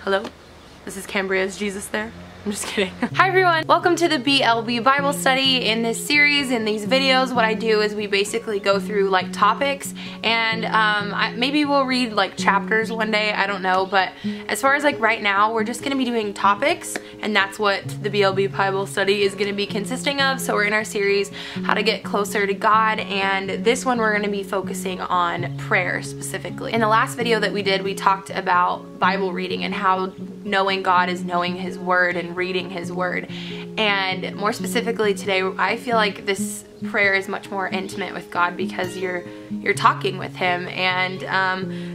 Hello? This is Cambria. Is Jesus there? I'm just kidding. Hi everyone, welcome to the BLB Bible study. In this series, in these videos, what I do is we basically go through like topics and maybe we'll read like chapters one day, I don't know, but as far as like right now, we're just gonna be doing topics and that's what the BLB Bible study is gonna be consisting of. So we're in our series, How to Get Closer to God, and this one we're gonna be focusing on prayer specifically. In the last video that we did, we talked about Bible reading and how knowing God is knowing His Word and reading His Word. And more specifically today, I feel like this prayer is much more intimate with God because you're talking with Him, and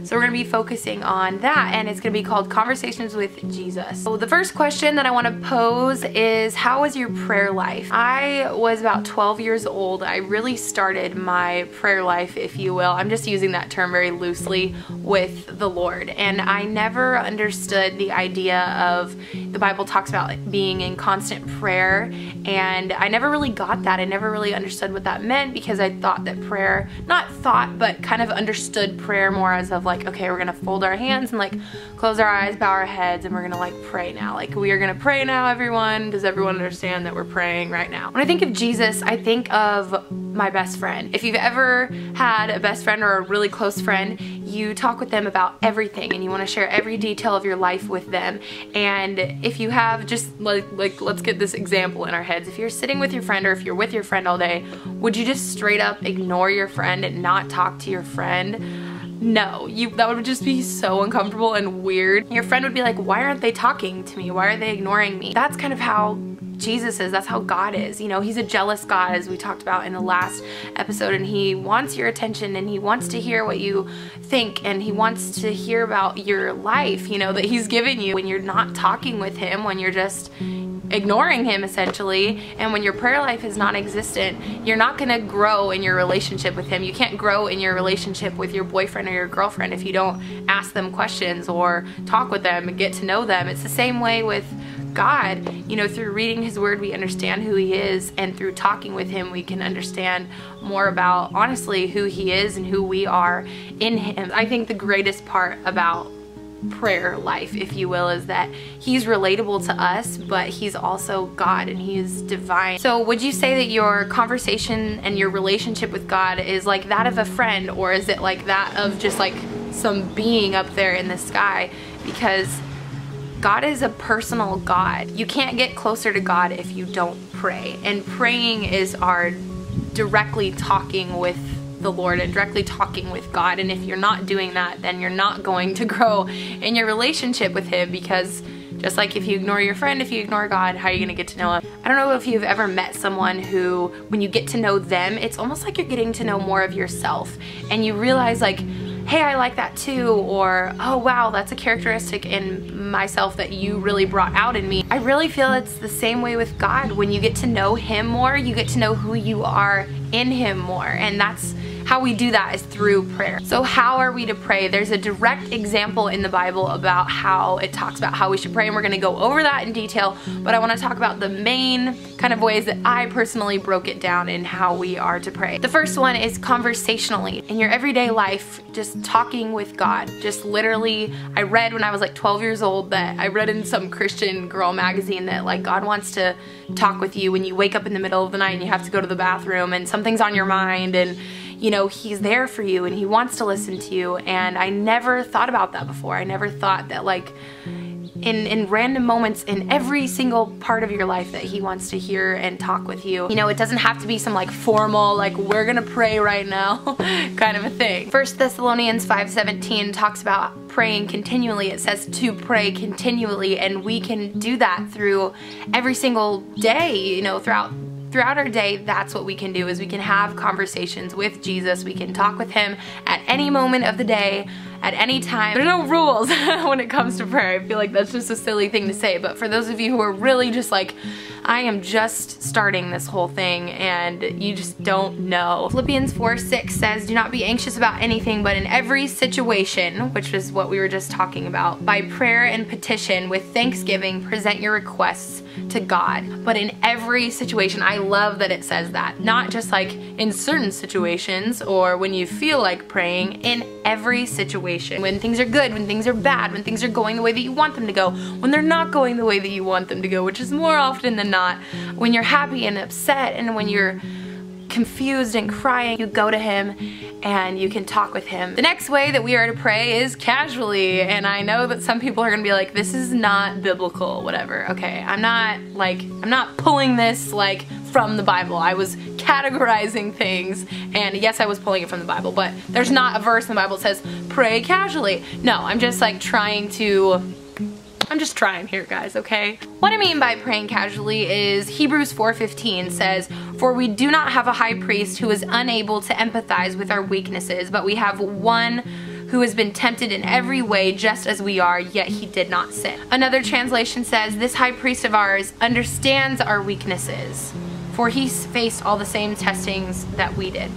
so we're going to be focusing on that, and it's going to be called Conversations with Jesus. So the first question that I want to pose is, how was your prayer life? I was about 12 years old. I really started my prayer life, if you will. I'm just using that term very loosely, with the Lord, and I never understood the idea of, the Bible talks about like being in constant prayer, and I never really got that. I never really understood what that meant because I thought that prayer, not thought, but kind of understood prayer more as of like, okay, we're gonna fold our hands and like close our eyes, bow our heads, and we're gonna like pray now. Like, we are gonna pray now, everyone. Does everyone understand that we're praying right now? When I think of Jesus, I think of my best friend. If you've ever had a best friend or a really close friend, you talk with them about everything and you want to share every detail of your life with them. And if you have, just like let's get this example in our heads. If you're sitting with your friend, or if you're with your friend all day, would you just straight up ignore your friend and not talk to your friend? No, that would just be so uncomfortable and weird. Your friend would be like, why aren't they talking to me? Why are they ignoring me? That's kind of how Jesus is. That's how God is. You know, He's a jealous God, as we talked about in the last episode, and He wants your attention, and He wants to hear what you think, and He wants to hear about your life, you know, that He's given you. When you're not talking with Him, when you're just ignoring Him essentially, and when your prayer life is non-existent, you're not going to grow in your relationship with Him. You can't grow in your relationship with your boyfriend or your girlfriend if you don't ask them questions or talk with them and get to know them. It's the same way with God. You know, through reading His Word, we understand who He is, and through talking with Him, we can understand more about, honestly, who He is and who we are in Him. I think the greatest part about prayer life, if you will, is that He's relatable to us, but He's also God and He is divine. So would you say that your conversation and your relationship with God is like that of a friend, or is it like that of just like some being up there in the sky? Because God is a personal God. You can't get closer to God if you don't pray. And praying is our directly talking with the Lord and directly talking with God. And if you're not doing that, then you're not going to grow in your relationship with Him, because just like if you ignore your friend, if you ignore God, how are you going to get to know Him? I don't know if you've ever met someone who, when you get to know them, it's almost like you're getting to know more of yourself, and you realize like, hey, I like that too, or oh wow, that's a characteristic in myself that you really brought out in me. I really feel it's the same way with God. When you get to know Him more, you get to know who you are in Him more, and that's how we do that, is through prayer. So how are we to pray? There's a direct example in the Bible about how it talks about how we should pray, and we're going to go over that in detail, but I want to talk about the main kind of ways that I personally broke it down in how we are to pray. The first one is conversationally. In your everyday life, just talking with God. Just literally, I read when I was like 12 years old that I read in some Christian girl magazine that like God wants to talk with you when you wake up in the middle of the night and you have to go to the bathroom and something's on your mind, and you know, He's there for you and He wants to listen to you. And I never thought about that before. I never thought that like in random moments in every single part of your life that He wants to hear and talk with you. You know, it doesn't have to be some like formal, like we're gonna pray right now kind of a thing. 1 Thessalonians 5:17 talks about praying continually. It says to pray continually, and we can do that through every single day, you know, throughout our day. That's what we can do, is we can have conversations with Jesus. We can talk with Him at any moment of the day, at any time. There's no rules when it comes to prayer. I feel like that's just a silly thing to say, but for those of you who are really just like, I am just starting this whole thing and you just don't know. Philippians 4:6 says, do not be anxious about anything, but in every situation, which is what we were just talking about, by prayer and petition with thanksgiving, present your requests to God. But in every situation, I love that it says that. Not just like in certain situations or when you feel like praying, in every situation. situation. When things are good, when things are bad, when things are going the way that you want them to go, when they're not going the way that you want them to go, which is more often than not. When you're happy and upset, and when you're confused and crying, you go to him and you can talk with him. The next way that we are to pray is casually, and I know that some people are gonna be like, this is not biblical, whatever. Okay, I'm not pulling this like from the Bible. I was categorizing things, and yes, I was pulling it from the Bible, but there's not a verse in the Bible that says pray casually. No, I'm just like trying here, guys, okay? What I mean by praying casually is Hebrews 4:15 says, "For we do not have a high priest who is unable to empathize with our weaknesses, but we have one who has been tempted in every way just as we are, yet he did not sin." Another translation says, "This high priest of ours understands our weaknesses, for he faced all the same testings that we did."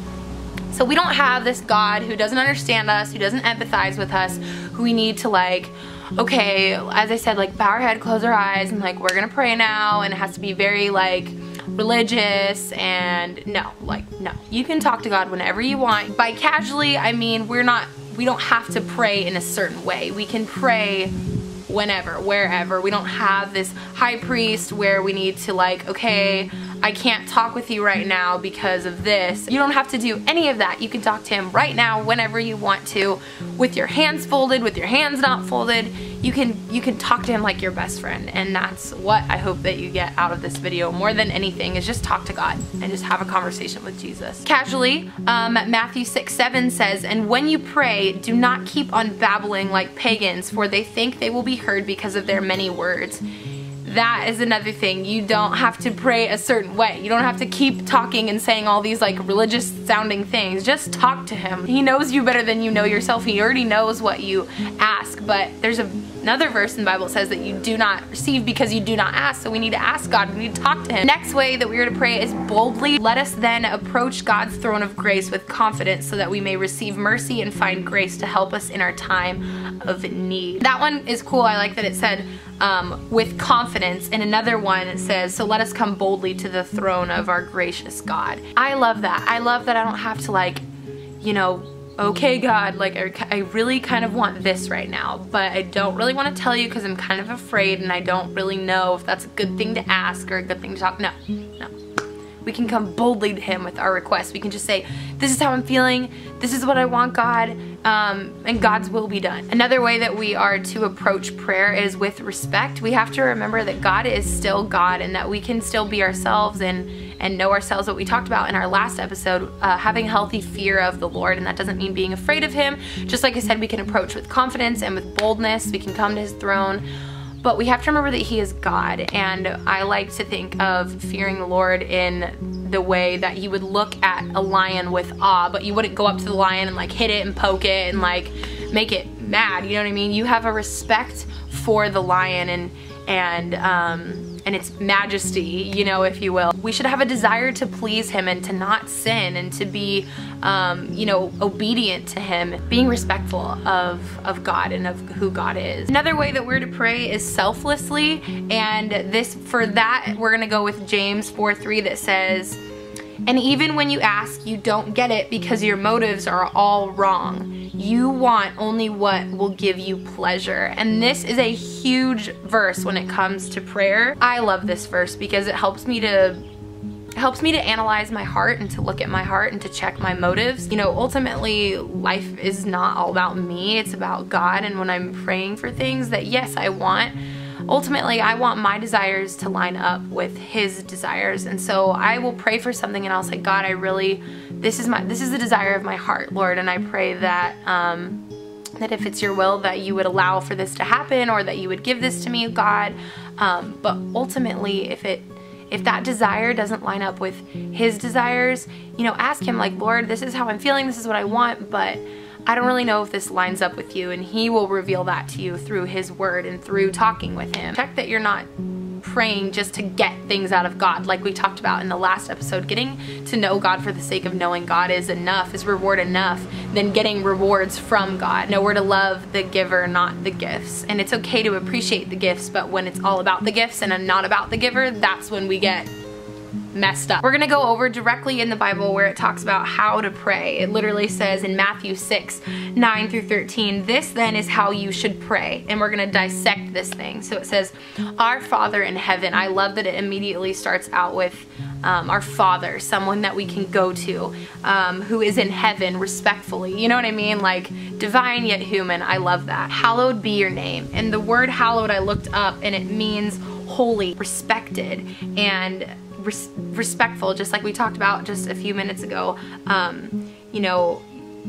So we don't have this God who doesn't understand us, who doesn't empathize with us, who we need to like, okay, as I said, like bow our head, close our eyes, and like we're gonna pray now, and it has to be very like religious, and no, you can talk to God whenever you want. By casually, I mean we don't have to pray in a certain way. We can pray whenever, wherever. We don't have this high priest where we need to like, okay, I can't talk with you right now because of this. You don't have to do any of that. You can talk to him right now whenever you want to, with your hands folded, with your hands not folded. You can talk to him like your best friend, and that's what I hope that you get out of this video more than anything, is just talk to God and just have a conversation with Jesus. Casually, Matthew 6:7 says, "And when you pray, do not keep on babbling like pagans, for they think they will be heard because of their many words." That is another thing. You don't have to pray a certain way. You don't have to keep talking and saying all these like religious sounding things. Just talk to him. He knows you better than you know yourself. He already knows what you ask, but there's another verse in the Bible that says that you do not receive because you do not ask. So we need to ask God. We need to talk to him. Next way that we are to pray is boldly. "Let us then approach God's throne of grace with confidence so that we may receive mercy and find grace to help us in our time of need." That one is cool. I like that it said with confidence, and another one it says, "So let us come boldly to the throne of our gracious God." I love that. I love that I don't have to like, you know, okay God, like I really kind of want this right now, but I don't really want to tell you because I'm kind of afraid, and I don't really know if that's a good thing to ask or a good thing to talk. No. We can come boldly to him with our requests. We can just say, this is how I'm feeling, this is what I want, God, and God's will be done. Another way that we are to approach prayer is with respect. We have to remember that God is still God, and that we can still be ourselves and know ourselves. What we talked about in our last episode, having a healthy fear of the Lord, and that doesn't mean being afraid of him. Just like I said, we can approach with confidence and with boldness. We can come to his throne. But we have to remember that he is God, and I like to think of fearing the Lord in the way that you would look at a lion with awe, but you wouldn't go up to the lion and like hit it and poke it and like make it mad, you know what I mean? You have a respect for the lion and its majesty, you know, if you will. We should have a desire to please him and to not sin and to be, you know, obedient to him, being respectful of God and of who God is. Another way that we're to pray is selflessly, and for that we're gonna go with James 4:3 that says, "And even when you ask, you don't get it because your motives are all wrong. You want only what will give you pleasure." And this is a huge verse when it comes to prayer. I love this verse because it helps me to analyze my heart and to look at my heart and to check my motives. You know, ultimately life is not all about me, it's about God. And when I'm praying for things that yes, ultimately I want my desires to line up with his desires. And so I will pray for something and I'll say, God, this is the desire of my heart, Lord, and I pray that that if it's your will that you would allow for this to happen, or that you would give this to me, God. But ultimately, if that desire doesn't line up with his desires, you know, ask him like, Lord, this is how I'm feeling, this is what I want, but I don't really know if this lines up with you, and he will reveal that to you through his word and through talking with him. Check that you're not praying just to get things out of God, like we talked about in the last episode. Getting to know God for the sake of knowing God is reward enough than getting rewards from God. No, we're to love the giver, not the gifts. And it's okay to appreciate the gifts, but when it's all about the gifts and not about the giver, that's when we get messed up. We're gonna go over directly in the Bible where it talks about how to pray. It literally says in Matthew 6:9 through 13, this then is how you should pray. And we're gonna dissect this thing. So it says, our Father in heaven. I love that it immediately starts out with our Father, someone that we can go to, who is in heaven respectfully. You know what I mean? Like divine yet human. I love that. Hallowed be your name. And the word hallowed I looked up and it means holy, respected, and respectful, just like we talked about just a few minutes ago. You know,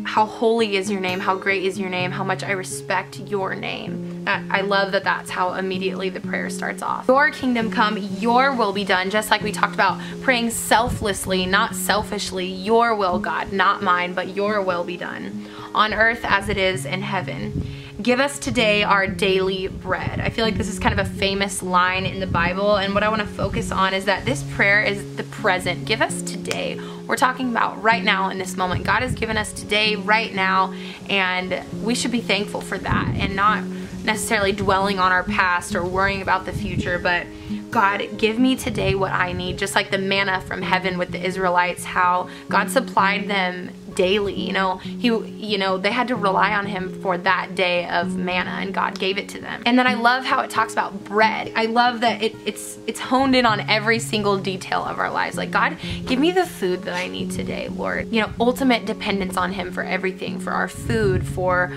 how holy is your name, how great is your name, how much I respect your name. I love that that's how immediately the prayer starts off. Your kingdom come, your will be done, just like we talked about praying selflessly, not selfishly. Your will, God, not mine, but your will be done on earth as it is in heaven. Give us today our daily bread. I feel like this is kind of a famous line in the Bible, and what I want to focus on is that this prayer is the present. Give us today. We're talking about right now in this moment. God has given us today, right now, and we should be thankful for that and not necessarily dwelling on our past or worrying about the future, but God, give me today what I need, just like the manna from heaven with the Israelites, how God supplied them daily. You know, they had to rely on him for that day of manna, and God gave it to them. And then I love how it talks about bread. I love that it's honed in on every single detail of our lives. Like, God, give me the food that I need today, Lord. You know, ultimate dependence on him for everything, for our food, for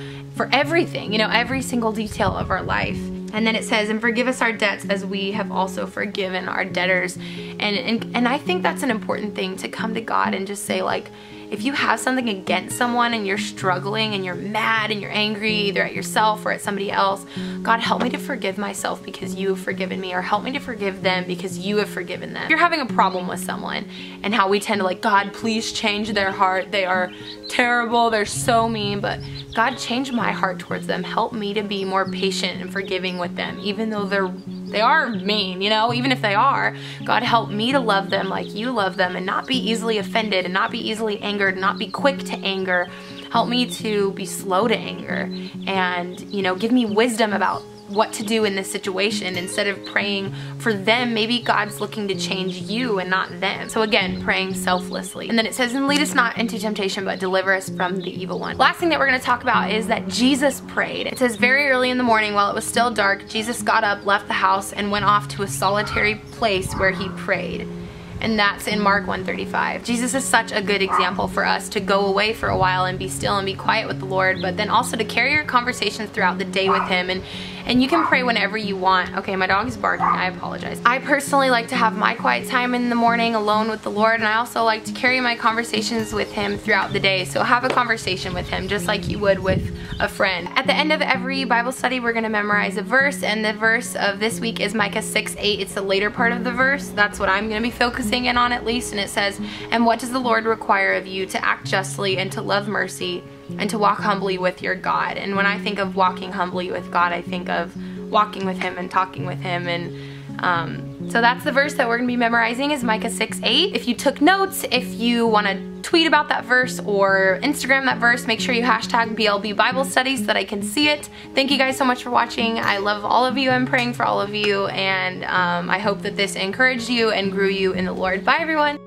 everything, you know, every single detail of our life. And then it says, and forgive us our debts as we have also forgiven our debtors. And I think that's an important thing, to come to God and just say, like, if you have something against someone and you're struggling and you're mad and you're angry either at yourself or at somebody else, God, help me to forgive myself because you have forgiven me, or help me to forgive them because you have forgiven them. If you're having a problem with someone, and how we tend to like, God, please change their heart. They are terrible. They're so mean. But God, change my heart towards them. Help me to be more patient and forgiving with them, even though they are mean, you know, even if they are. God, help me to love them like you love them, and not be easily offended, and not be easily angered, and not be quick to anger. Help me to be slow to anger, and, you know, give me wisdom about what to do in this situation. Instead of praying for them, maybe God's looking to change you and not them. So again, praying selflessly. And then it says, and lead us not into temptation, but deliver us from the evil one. Last thing that we're going to talk about is that Jesus prayed. It says, very early in the morning, while it was still dark, Jesus got up, left the house, and went off to a solitary place where he prayed. And that's in Mark 1:35. Jesus is such a good example for us to go away for a while and be still and be quiet with the Lord, but then also to carry your conversations throughout the day with him. And you can pray whenever you want. Okay, my dog is barking. I apologize. I personally like to have my quiet time in the morning alone with the Lord, and I also like to carry my conversations with him throughout the day. So have a conversation with him just like you would with a friend. At the end of every Bible study, we're going to memorize a verse, and the verse of this week is Micah 6:8. It's the later part of the verse. That's what I'm going to be focusing in on, at least. And it says, and what does the Lord require of you? To act justly, and to love mercy, and to walk humbly with your God. And when I think of walking humbly with God, I think of walking with him and talking with him. And so that's the verse that we're going to be memorizing, is Micah 6:8. If you took notes, if you want to tweet about that verse or Instagram that verse, make sure you hashtag BLB Bible Study so that I can see it. Thank you guys so much for watching. I love all of you. I'm praying for all of you, and I hope that this encouraged you and grew you in the Lord. Bye, everyone.